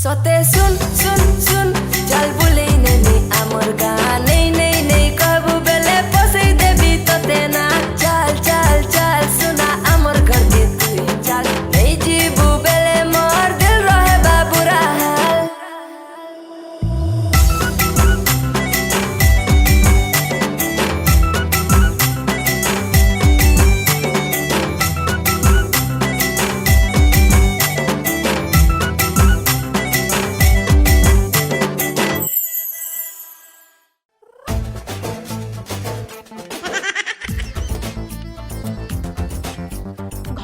सते सुन सुन सुन चल बुले ने आमर गाँ नहीं नहीं नहीं कहबू बेले पसई देवी तते ना चल चल चल सुना आमर घर के तू चल नहीं जीबू बेले मोर दिल रहे बाबूरा हाल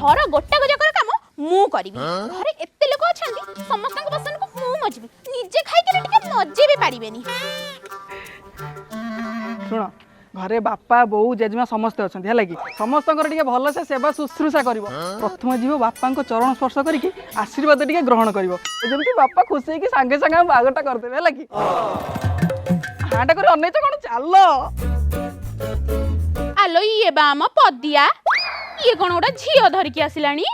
घर गोटाक जकर काम मु करबी घरे एते लोक अछंती समस्त बसन को मु मजबी निजे खाइ के टिके मजे भी पारिबेनी शुण घरे बापा बोऊ जेजमा समस्ते अच्छा है कि समस्त भल से सेवा शुश्रूषा कर प्रथम जीव बापा चरण स्पर्श करके आशीर्वाद टे ग्रहण कर बापा खुशी कि सांगे सांगे बागटा करदे है कि हाँ कर अनैच कौन चल आलो ये बाम पदिया ये कौन गोटा झील धरिकी आसिलानी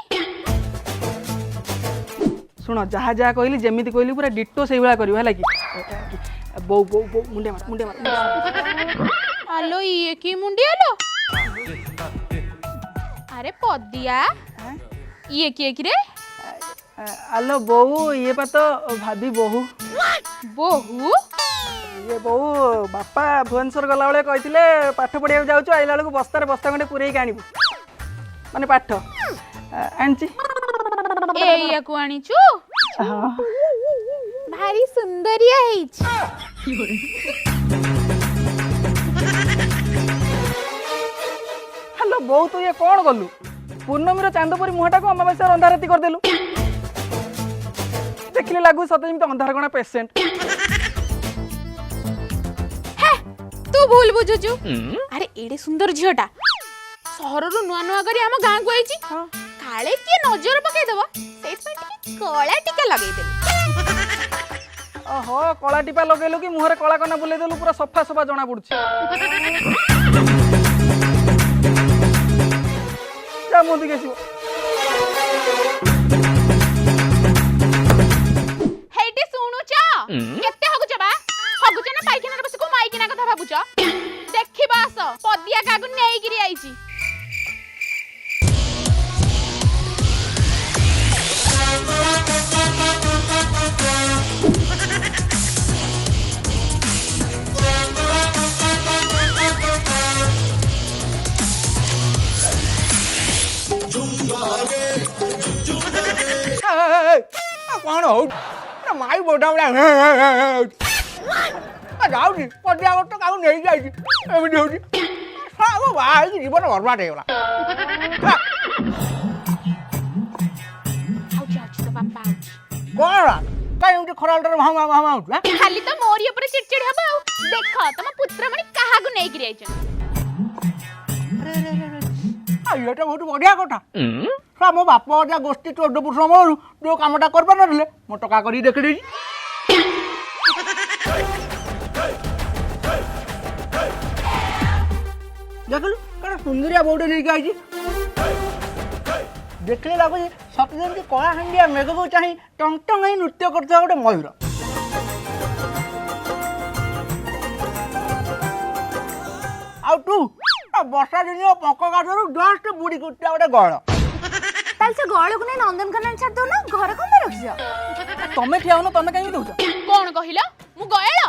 शुण जहाँ जहाँ कहली जमी कहली पूरा डिटो से भाया कर कि बो बो बो मुंडे मार मुंडे मार आलो ये की मुंडी आलो अरे पदिया ये किए कि रे आलो बोहू ये पा तो भाभी बोहू बोहू ये बोहू बापा भुवनेश्वर गला बेले कहते पाठ पढ़िया जाऊँ आइला बेलू बस्तार बस्ता खंडे पूरे आनबू माने पाठ आनी एया को आनीचु भारी सुंदरिया हेच हेलो बोहू तू ये कौन गलु पूर्णमी चांदपुरी मुहटा को अमावास्या अंधाराती करदेलु देखले लागू सत जमी अंधार गणा पेसेंट तू भूल बुझुचु अरे एडे सुंदर झियोटा सहर रु नुआ नुआ करी हम गाँ को आईची काले किए नजर पकई देबो सेत पे कळा टिका लगई दे ओहो कला टीपा लगेलु कि मुहरे कला कना बुले देलु पूरा सफा सफा जना पड़ुछि जा मोदी केसिबो हेटी सुनुच केते हगुच बा हगुच ना पाइखना बस को माइकिना कथा भाबुच देखिबा आस पदिया कागु नेई गिरी आईची कौन हो माई बोटा जाऊँगी पदिया तो क्या नहीं जाइए बाहर जीवन बर्बाद हो कौन कहीं खराल भामा भामा खाली तो मोरी ऊपर चिड़चिड़ हबो देख तम पुत्र मणि काहा को नेई गिरी आइछ ये तो बहुत बढ़िया कथा मो बाप अजा गोष्ठी 14 वर्ष मरु जो कामटा कर पार नथिले मो टका करी देखि देई देखलु कण सुंदरिया बोडे लेके आइछि देखले लागो सत जेंति कला हंडिया मेघ को चाहि टंग टंग ही नृत्य करता गोटे मयूर आ तू वर्षा दिन पंक गाछरू जस्ट बुड़ी कुटा गोटे गळ ताल से गळ को नै नंदनकानन छाड़ दो ना घर कोन रखियो तमे ठियाउन तमे काई दउछ कोन कहिला मु गयल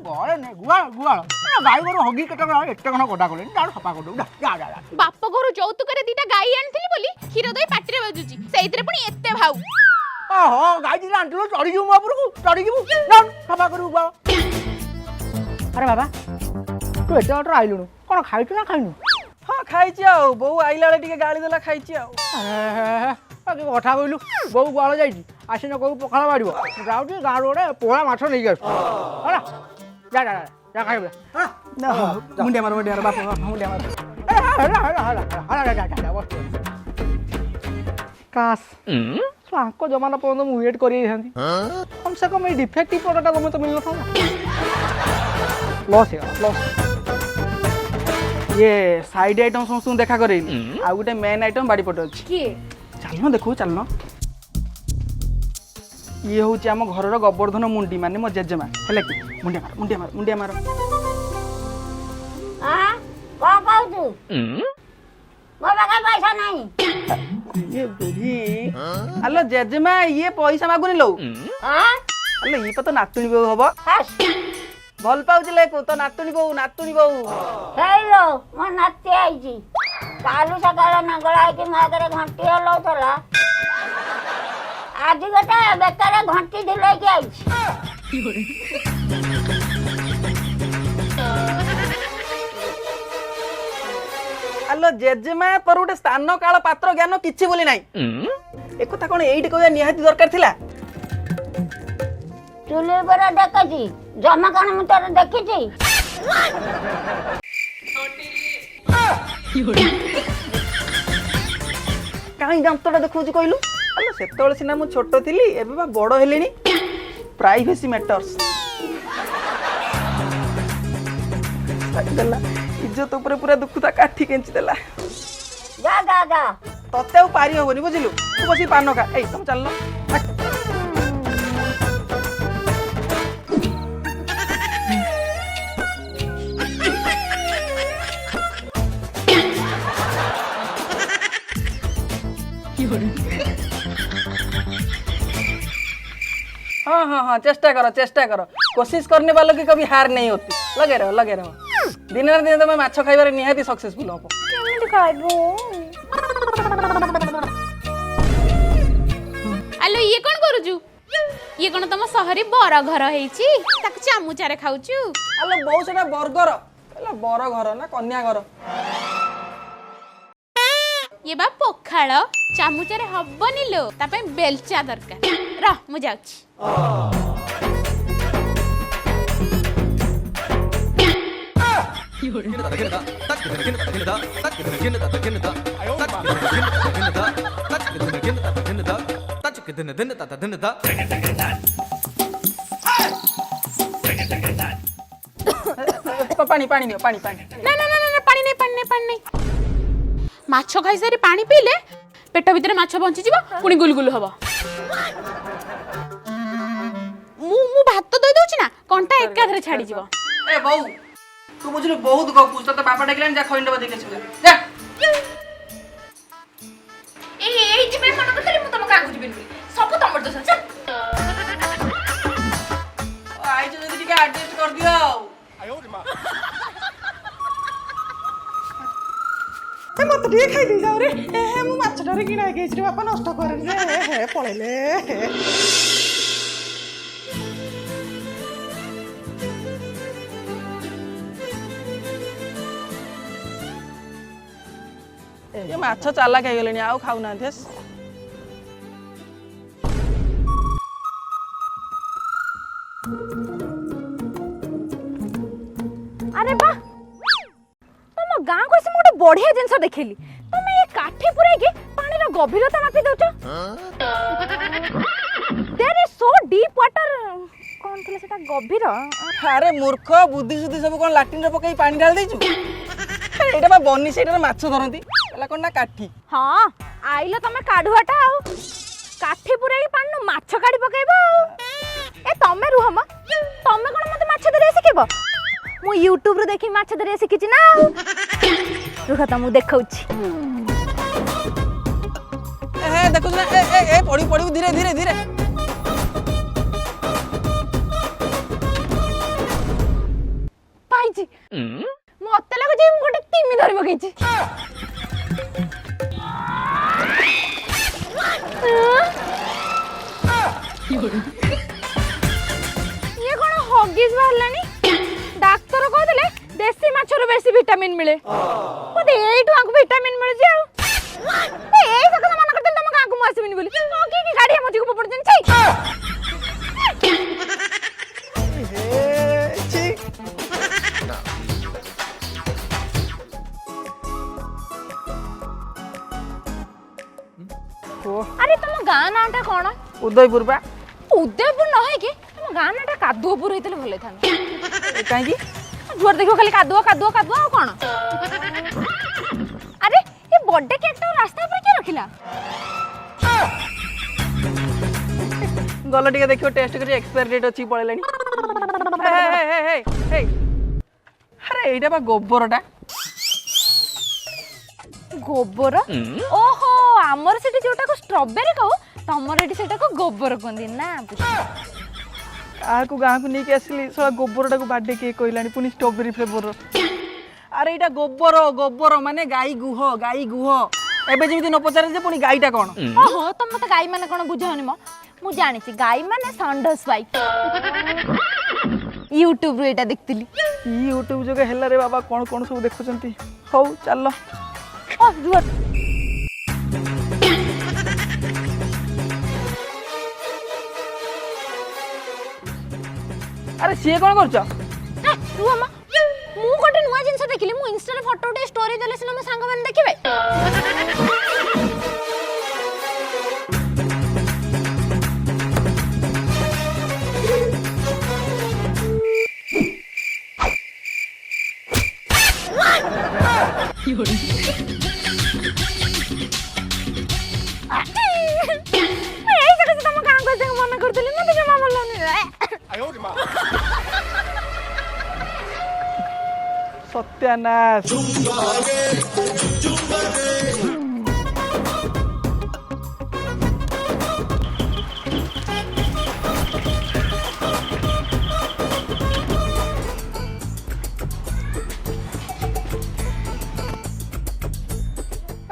गळ नै गुवाळ गुवाळ ना गाई गोरु हगी केते एते कन कोडा कोले जा सफा कोडू जा जा जा बाप घरु जौतु करे दीटा गाई आनथिली बोली खीर दई पाटिरे बाजुची सेइतरे पुनी एते भाऊ ओहो गाई दिला आंटलो चढ़ी जू मोपुर को चढ़ी जीवु जा सफा करू गुवाळ अरे बाबा तू एते ऑर्डर आइलुनु कोन खाइछु ना खाइनु हाँ खाई बो आइला बेले गाड़ी देला खाई कथा कहलु बो गुआल जाइए आसन कौ पखाड़ मार जाऊँगी गाँव गोटे पोड़ा माछ नहीं आस जा जा जा खाइबे मुंडिया मार बाप मुंडिया मार काश आंको जमाना पर्यटन मुझे वेट कर कम से कम ये डिफेक्टिव प्रोडक्ट तुम तो मिल था लॉस लॉस ये साइड आइटम समस्त देखा कर आ गोटे मेन आइटम बाड़ी पटे अच्छी चलना देखो चलना ये हूँ आम घर गोवर्धन मुंडी माने मो जेजेमा है कि मुंडिया मार मुंडिया मार मुंडिया मार कौन कहू मो पाखे पैसा नहीं ये बुढ़ी हेलो जेजेमा ये पैसा मागुनी लो हाँ हेलो ये तो नातुणी बहु हम हस भल पाऊले को तो नातुणी बहु हेलो मो नाती आईची कालू सकाळ नंगळा की मा आगे घंटी हलाउथला आज गोटे बेकार घंटी ढिलैकी आईची हेलो जेजेमा तोर गोटे स्थान काल पात्र ज्ञान किछि बोली नाही एक कथा कोन एइट कहया निहाती दरकार थिला चुली पर देखी जमा कण मु तोर देखी काई दांतटा देखौछि कहलु हेलो सेतोळ सिना मु छोट थिली एबे बा बड़ हेलिनी प्राइवेसी मैटर्स देला इज्जत ऊपर पूरा दुखुता काठी केंची देला जा जा जा तते ଆଉ पारी होबनी बुझिलु तू बसी पान खा एई तुम चललो हाँ हाँ हाँ चेष्टा करो कोशिश करने वालों की कभी हार नहीं होती लगे रहो दिन ना दिन तुम माछ खाइबार निहाती सक्सेसफुल हो केमिति खाइबो आलो ये कौन करूचु ये कौन तुम सहरी बर घर हेची ताकू चामुचारे खाउचु अलो बहु सेटा बर्गर एला बर घर ना कन्या घर ये बा पखाळ चामुचारे हबनी लो तापे बेलचा दरकार र मु जाउची पानी पानी दियो पानी पानी ना ना ना ना पानी नहीं माछ खाई सारी पानी पीले पेट भीतर माछ बंची जीव पुणी गुलगुल हबो मु भात दई दउची ना कंटा एकाधरे छाडी जीव ए बहु तू बुझलु बहुत गपुस तो बापा डाकलान जा खइंड बदे के जा ए जिबे मन कतले मु तम कागु जिबे सब तमर दोस छ आई जो जदी के एडजस्ट कर दियो ए मत ଟିକେ ଖାଇ ଦେଇ ଯାଉ ରେ ଏ ମୁଁ ମାଛଟାରେ କିଣା ହେଇଛି ରେ ବାପା ନଷ୍ଟ କରେନି ରେ ହେ ପଳେଇଲେ ये माछ चाला खाई गेलेनी आउ खाउ ना थेस अरे बा तुम गाँ को से मोटे बढ़िया जिंस देखली तुम ये काठी पुरे के पानी रो गभीरता मापी दउछ there is so deep water कोन थले सेटा गभीर अरे मूर्ख बुद्धि सुद्धि सब कोन लाटिन रे पकई पानी डाल देचु एटा बा बन्नी सेटा माछ धरंती एला कोन ना काठी हां आइलो तमे काढुआटा आउ काठी पुरे के पानी माछ काढी पकेबो ए तमे रुह म तमे कोन मते माछ धरे सिकेबो मु YouTube रे देखि माछ धरे सिकिछि ना रुह त मु देखौछि ए देखु ना ए पड़ी धीरे धीरे धीरे पाइछि मते लागो जे गोटे तिमी धरि पकेछि ये कोन हॉगीज बाहरलानी डाक्टर कहले देसी माछरो बेसी विटामिन मिले मते एइटु आंकु विटामिन मिल जाऊ ए सका मन करते तुम गांकु मासबिनी बोली हॉगी की गाड़ी मजी को पड़ जन छै ए छी अरे तुम गाँ नाटा कोन उदयपुर बा उदयपुर न है कि तुम गाँ नाटा कादुअपुर हेतले भले थान काहे की जुआर देखो खाली कादुआ कादुआ कादुआ आ कोन अरे ये बर्थडे केक तो रास्ता पर के रखिला गल टिके देखियो टेस्ट करी एक्सपायरी डेट अछि पळेलानी हे अरे एटा बा गोबरटा गोबर ओहो आमर सेठी जोटा को स्ट्रॉबेरी कहू तमर एठी सेटा को गोबर कहंदी ना को गाँ को नहीं आसली सला गोबरटा को बाडे के कहलानी पुनी स्ट्रॉबेरी फ्लेवर अरे एटा गोबर गोबर माने गाई गुह एबे जेमिति न पचारे जे पुनी गाईटा कोन ओहो तुम मत गाई माने कोन बुझानी म मु जानि छी गाई माने संडस वाइफ यूट्यूब रे एटा देखतिली यूट्यूब जगह हेला रे बाबा कोन कोन सब देखुचंती हौ चल ओ रुआ अरे सीए कोन करछ रुआ म मु कोटे नुवा जिंस देखिली मु इंस्टा रे फोटो उठे स्टोरी देले सिना म संग माने देखिबे सत्यानाश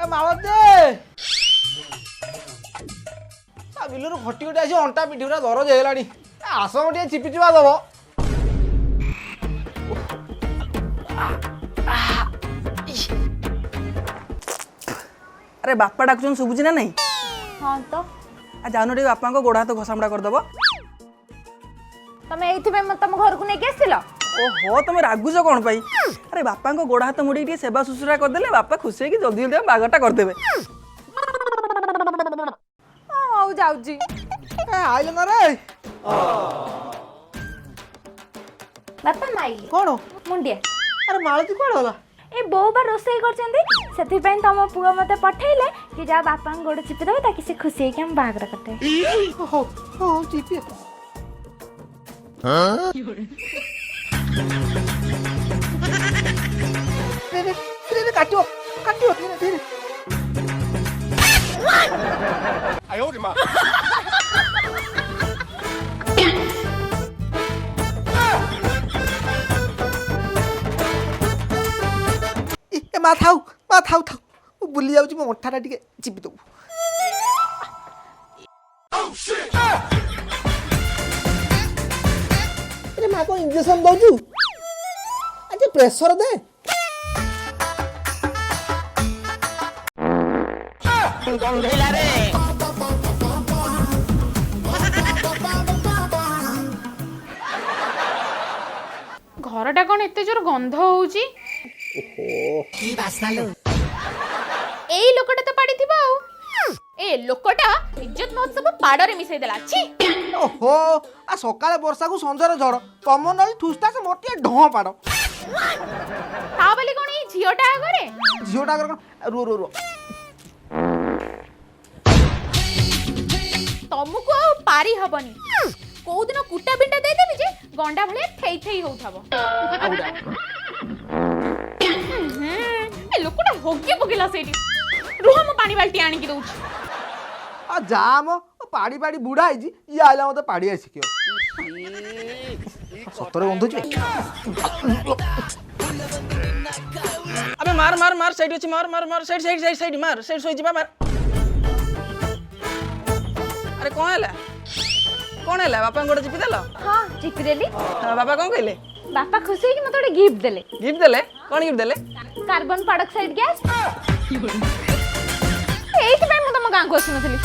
मावते बिलर घटी घटी आसी अंटा पिठी पूरा दरज ହେଇଗଲାଣି आस गोटे चिपी चिपा दब अरे बापा डाकुचन सुबुची ना नहीं हां तो आ जानो रे बापा को गोड़ा हाथ घसामड़ा कर दबो तमे एथि पे मत तम घर को नै केसिलो ओहो तुम रागुच कौन पाई अरे बापा को गोड़ा हाथ मुड़ी टे सेवा शुश्रूषा करदेले बापा खुशी है कि जल्दी जल्दी बागरटा करदेबे आउ जाउ जी आइल ना रे बापा माइली कौन मुंडिया अरे मालती कौन होला ए बो बार रोसई करछंदी सेति पई तम पुआ मते पठैले कि जा बापा गोड़ चिपि दबे ताकि से खुशी है कि हम बागरा करते हो हो चिपी धीरे काटियो काटियो धीरे धीरे आयो रे मां ए मा थाउ बुली जाउची मो अंठाटा टिके चिपी दउ अरे मा को इंजेक्शन दउचू आज प्रेशर दे गंधेला रे घरटा कौन एते जोर गंध होउची एई लोकटा तो पाड़ी थिबा आउ ए लोकटा इज्जत महोत्सव पाड़रे मिसई देला छी ओहो आ सकाळे वर्षा को संजर झड़ तम नली ठुसता से मोटिए ढ पाड़ ता बोली कोन ई झियोटा घरे झियोटा कर रो रो रो तमको आ पारी हबनी को दिन कुटा बिंटा दे देबी जे गंडा भले थेई थेई होउथाबो ए लोकटा होगे बगिला सेठी रुह म पानी बाल्टी आनी की दउछ आ जाम पाड़ी पाड़ी बुढ़ा है जी ये आइला मते पाड़ी आसी कियो सतरे बंधु छी अबे मार मार मार साइड अछि मार मार मार साइड साइड साइड साइड मार साइड सोई जिबा मार अरे कौन है बापा गोड़ चिपी देलो हां चिपि देली बापा कौन कहले बापा खुशी है कि मते गिफ्ट देले कौन गिफ्ट देले कार्बन डाइऑक्साइड गैस एथि पे म तम गां को सुनथली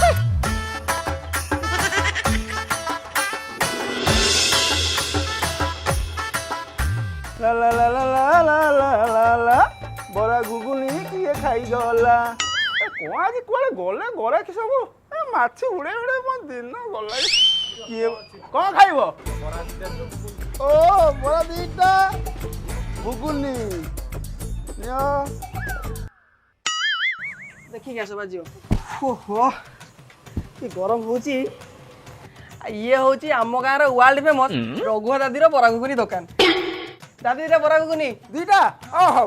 ला ला ला ला ला ला ला ला ला बड़ा गुगुनी किए खाई गला ए को आज कोले गले गरे कि सब ए माछी उड़े उड़े म दिन गला किए कोन खाइबो ओ बड़ा दीटा गुगुनी नियो देखि के सब जियो ओहो ये गरम होची ये होची आम गाँव वर्ल्ड फेमस रघुआ दादी बरा घुगुनी दुकान। दादी दिटा बरा घुगुनी दिटा हौ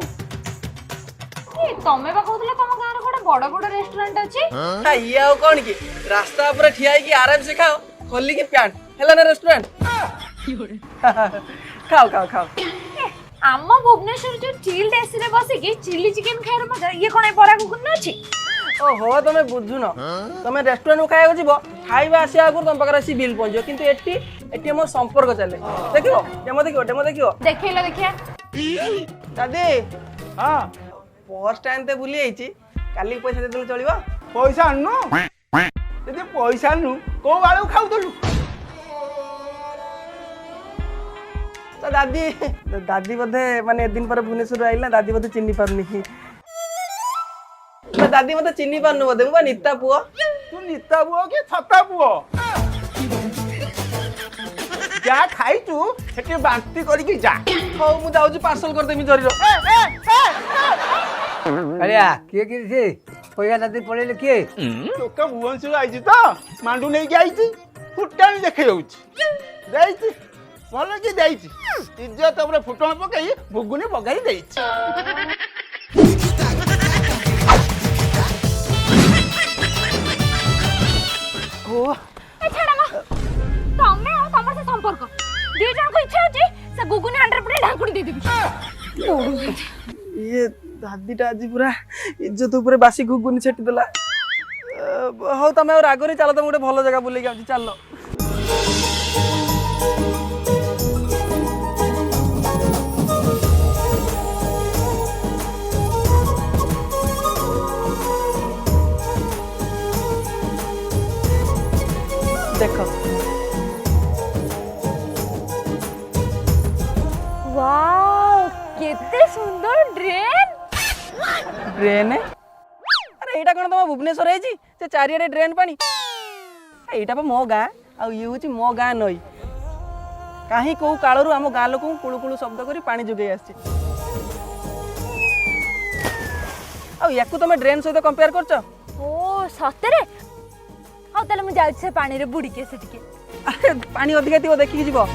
ତମେ ବା କହୁଥିଲ ତମ ଗାଁରେ ଗୋଟେ ବଡ ବଡ ରେଷ୍ଟୁରାଣ୍ଟ ଅଛି। ये आउ कौन की रास्ता पर ठिया की आराम से खाओ खोली की प्यांट हेला ना रेस्टोरेंट खाओ खाओ खाओ। ଆମ ଭୁବନେଶ୍ୱର ଯୋଉ ଚିଲ୍ଡ ଏସି ରେ ବସିକି ଚିଲି ଚିକେନ ଖାଇବାର ମଜା ଇଏ କଣ ଏ ବରା ଘୁଗୁନି ଅଛି। ओहो तमे बुझुन तमे रेस्टोरेंट को खाइबा जीव खाइबा आसिया आगुर तुम पाखरे आसी बिल पहुंचो किंतु एटी हमर संपर्क चले देखियो डेमो देखियो ଦେଖେଇଲ ଦେଖିଆ। दादी हाँ बस स्टैंड ते बुली आइची काली पैसा देदल चलिबो पैसा आनु ଯଦି ପଇସା ଆନୁ କୋଉ ଆଳୁ ଖାଉଥିଲୁ तो दादी बोधे माने दिन पर भुवनेश्वर आइला दादी बोधे चिन्नी पारनी तो दादी मते चिन्नी पारनु बोधे मु नित्ता पुओ ତୁ ନିତା ପୁଅ କି ଛତା ପୁଅ ଯାହା ଖାଇଛୁ ସେଠି ବାନ୍ତି କରିକି ଯା ହଉ ମୁଁ ଯାଉଛି ପାର୍ସଲ କରିଦେମି ଜରିର କାଳିଆ କିଏ କିଏ ସେ ପଇସା ଦାଦି ପଳେଇଲେ କିଏ? ଲୋକ ଭୁବନେଶ୍ୱର ଆଇଛି ତ ମାଣ୍ଡୁ ନେଇକି ଆଇଛି ଫୁଟାଣି ଦେଖେଇ ଯାଉଛି ଦେଇଛି ଭଲ କି ଦେଇଛି ଇଜ୍ଜତ ଉପରେ ଫୁଟଣ ପକେଇ ଭୁଗୁନି ପକାଇ ଦେଇଛି ଓ ଏ ଛାଡ଼ ମ ତମେ ଆଉ ତମର ସେ ସମ୍ପର୍କ ଦି ଜଣଙ୍କୁ ଇଚ୍ଛା ହଉଛି ସେ ଗୁଗୁନି ହାଣ୍ଡରେ ପୁରେଇ ଢାଙ୍କୁଣି ଦେଇଦେବି। ये दादीटा आज पूरा इज्जत ऊपर बासी घुगुनी छेटी देला हौ तमे और आगरी चलो तुम गोटे भल जगह बुले आउची चलो देखो वाओ केते सुंदर ड्रेन ड्रेन अरे एटा कोन तम भुवनेश्वर आइची से चारियाडे ड्रेन पानी एटा पा मो गाँ आ ये होची मो गाँ नई काहे को काळरू हम गाँ लोक कुळु कुळु शब्द करी पानी जुगै आछी आ याकू तमे ड्रेन सहित कंपेयर करछ ओ सତରେ ଆଉ ତାହେଲେ ମୁଁ ଯାଉଛି ସେ ପାଣିରେ ବୁଡ଼ିକି ଆସେ ଟିକେ। अरे पानी अधिका थिबो देखि जीवो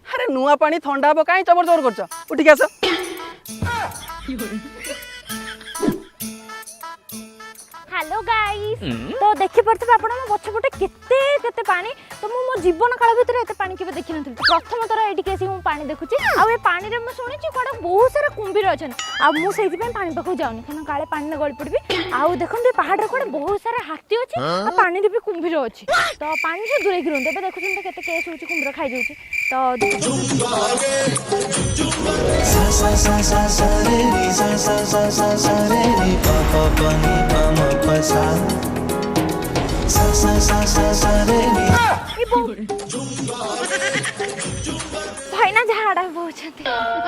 अरे नुआ पानी ठंडा हम कहीं चबर चबर कर उठिक आस हेलो गाइस तो देखि पड़ते आपण मो पछपटे केते केते पानी तो मो जीवन काल भीतर एते पानी केबे देखि नथि प्रथम तोरा एठी केसी मु पानी देखुची आ ए पानी रे मु सुनिची कोडा बहुत सारा कुंभीर अछन आ मु सेहि पे पानी पकौ जाउनी कना काले पानी न गळी पड़बी आ देखन दे पहाड़ रे कोडा बहुत सारा हाथी अछि आ पानी रे भी कुंभीर अछि तो पानी से दूरे गिरन तबे देखुछन तो केते केस होची कुंभीर खाइ जाउची सा सा सा सा सा रे रे सा सा सा सा सा रे रे पा पा पा नी पा म पा सा सा सा सा सा सा रे रे भाई ना झाड़ा बहुछंती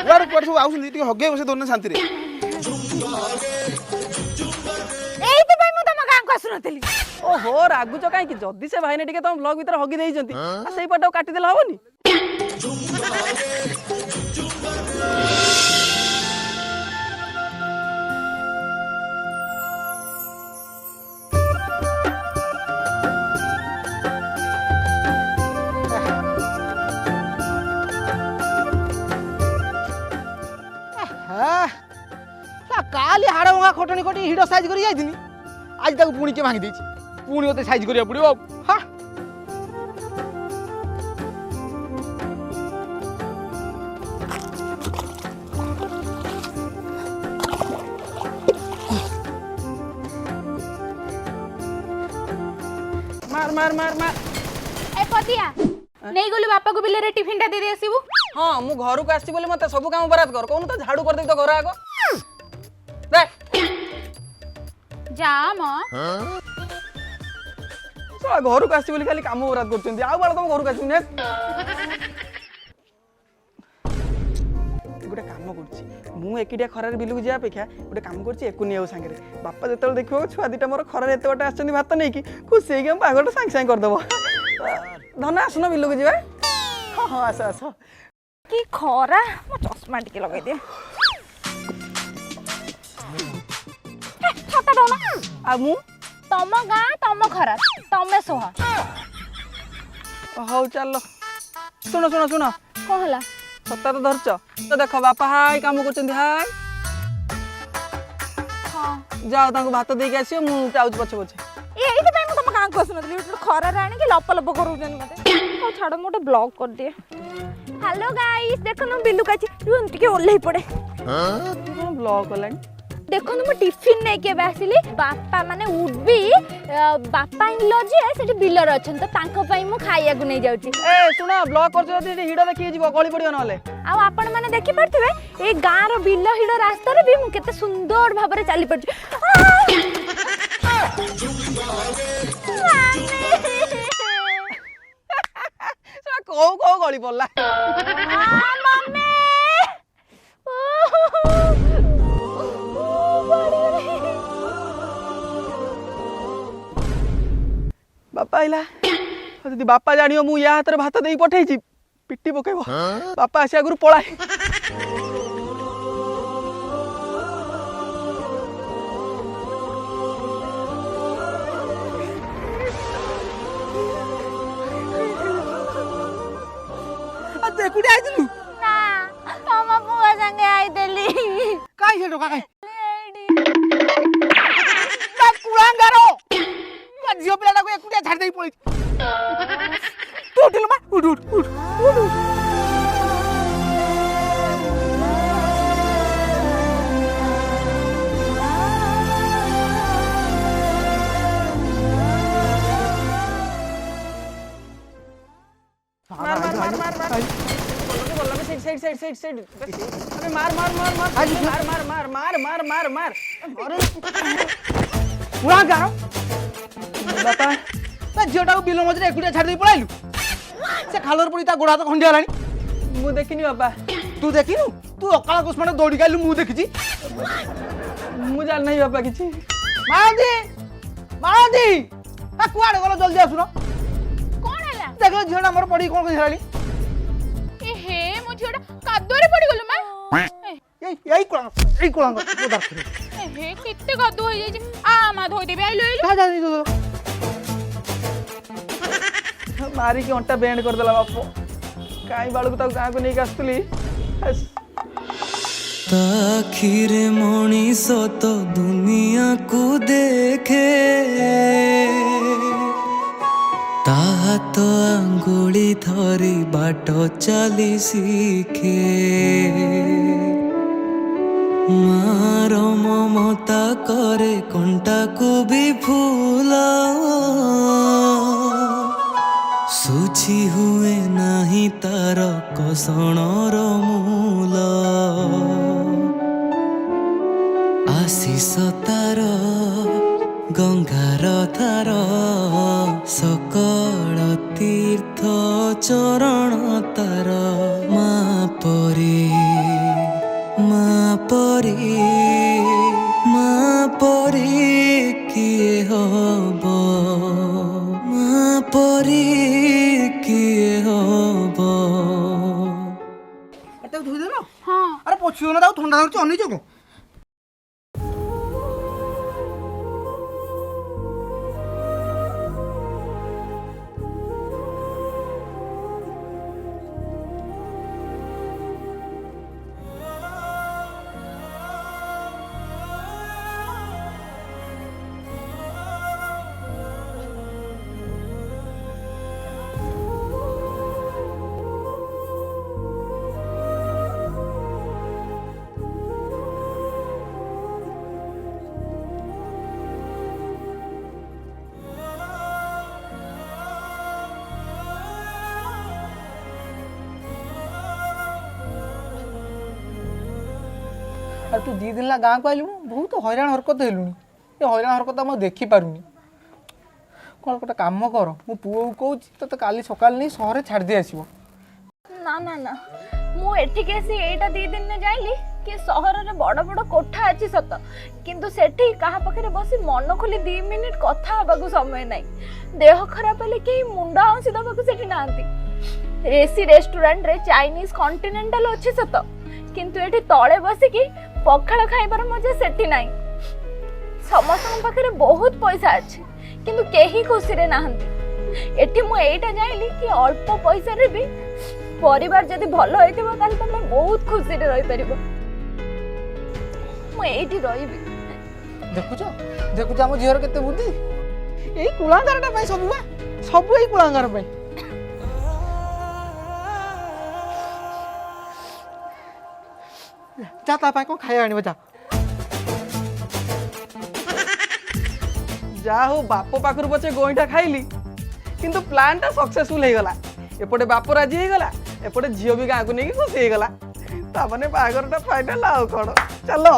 यार कुआडे सब आउछन टिके हगे बसे दोने शांति रे एइते भाई मु तम गां को आसुनतली ओहो रागुच कहीं कि जदि से भाई ने टिके तुम ब्लॉग भीतर हगी देइचंती आ सेई पटाव काटी देला होबनी କାଲି ହାଡ଼ ଭଙ୍ଗା ଖଟଣି ଖଟି ହିଡ଼ ସାଇଜ୍ କରି ଯାଇଥିନି ଆଜି ତାକୁ ପୁଣି କିଏ ଭାଙ୍ଗି ଦେଇଛି ପୁଣି ମୋତେ ସାଇଜ୍ କରିବାକୁ ପଡ଼ିବ ହଁ मार मार मार मार ए पतिया नहीं गलु बापा को बिले रे टिफिन टा दे दे आसीबू हाँ मु घर को आसी बोले मते सब काम बराद कर कहूँ तो झाड़ू कर दे तो घर आग देख जा म साला घर को आसी बोले खाली काम बराद करछंती आ बाला तुम घर को आसी ने गोटे काम कर एकिटिया खरार बिलू जाए अपेक्षा गोटे काम कर सांगे बापा जो देखो छुआ दीटा मोर खरार एत बाटे आस भात नहीं खुशी होगी बागटा सांगे सांगे करदेव धन आसन बिलू जा हाँ हाँ आस आस कि खरा मो चश्मा टिके लगे दे छाता डोना आ मु तम गाँ तम खरा तमे सोहा हौ चल शुण शुण शुण कौन हला सत्ता तो धरच तो देख बापा हाय काम कर हाय हाँ जाओ तांको भात देके आसियो मु जाउछ पछे पछे एही पे मैं तम गाँ को आसुनथली खरा राणी के लप लप करूछन मते ओ छाड़ मोटे ब्लॉक कर दिए हेलो गाइस देखो न बिल्लू काची रुन टिके ओल्लै पड़े ब्लॉक होलानी देखो मु टिफिन नहीं के आसिली बापा माने उड भी बापा इन लो जे सेठी बिलर अछन तो तांको पई मु खाइया को नहीं जाउची ए सुना ब्लॉक कर जदी हिडो देखि जीव गली पड़ियो नले आ आपण माने देखि पड़थिबे ए गाँ रो बिल हिडो रास्ता रे भी मु केते सुंदर भाबरे चली पड़ची कौ कौ गली पड़ला मम्मी बापा आइला जदि बापा जानियो मु या हाथ भात देई पठेइची पिट्टी पकेबो बापा आसी आगुरु पळाए आ देखुडी आइदिलु ना तम बुआ संगे आई देली काई हेडो काई ता कुळांगारो ता जियो पिलाटा को एकुटिया छाड़ देई पळी तू उठिल मा उठ उठ उठ उठ मार मार मार मार मार बोल के साइड साइड साइड साइड अबे मार मार मार मार मार मार मार मार मार मार कुळांगारो बापा ता जियोटा को बिलो मजरे एकुटिया छाड़ देई पळाइलु से खालर पड़ी ता गोड़ा तो खंडिया लानी मु देखिनी बापा तू देखिनु तू अकाला कुसमाने दौड़ी गाइलु मु देखिची मु जान नहीं बापा किछि माळदी ता कुआडे गलो जल्दी आसुनो कौन हला देखो झियोटा मोर पड़ी कोन हेलानी ए हे मो झियोटा कादुरे पड़ी गलो मा यही कुळांग तो दर ए हे कित्ते कादु होई जाई आ मा धोई देबे आइलो आइलो जा जा दो मारी की अंटा बैंड कर देला बापो काई बाळू को गाँ को नहीं आसुली ताखिरे मणिष तो दुनिया को देखे ताहा तो आंगुली धरी बाट चली सीखे मार ममता करे कंटा को भी फूला सुझी हुए नाही तार कसणर मूल आशीष तार गंगार तार सकल तीर्थ चरण तार माँ परी माँ परी माँ परी किए हब माँ परी किए हब एटा धोई देलो हां अरे पछियो ना दाउ ठंडा धरछ अनै जको अरे तू दी दिन ला गाँ को आइलु बहुत हैरान हरकत हेलुनी ये हैरान हरकत मैं देखी पारुनी कौन गोटे काम कर मो पुओ को कहूँ तो काली सकाल नहीं सहर छाड़ दे आसब ना ना ना ମୁଁ ଏଠିକି ଆସି ଏଇଟା 2 ଦିନରେ ଜାଣିଲି कि सहर में बड़ बड़ कोठा अच्छी सत किंतु सेठी कहा पाखे बसी मन खोली 2 मिनिट कथा हबाकू समय नाई देह खराब हेले कहीं मुंड आउसी दबाकू सेठी नांती रेसी रेस्टोरेंट रे चाइनीज कॉन्टिनेंटल अच्छी सत किंतु एठी तळे बसिकी पखाळ खाइबार मजा सेठी नाई समस्त पाखे बहुत पैसा अच्छे किंतु केही खुशी रे नाहंती एठी मु एटा जाइली कि अल्प पैसा रे भी परिवार जदि भल होइतिबो ताले तमे बहुत खुशी रे रहि परिबो मु एठी रहिबी देखुछ आम झीर केते बुद्धि यही कुलांगारटा पाई सब यही कुलांगार पाई जा ता पाई को खाया आनिबो जा जा हो बाप पाखर पचे गोईठा खाइली किंतु प्लान टा सक्सेसफुल हो गला एपटे बाप राजी हो गला एपटे झील भी गाँव को नहीं खुशी हो गला ताने बाहर फाइनल आउ कौन चलो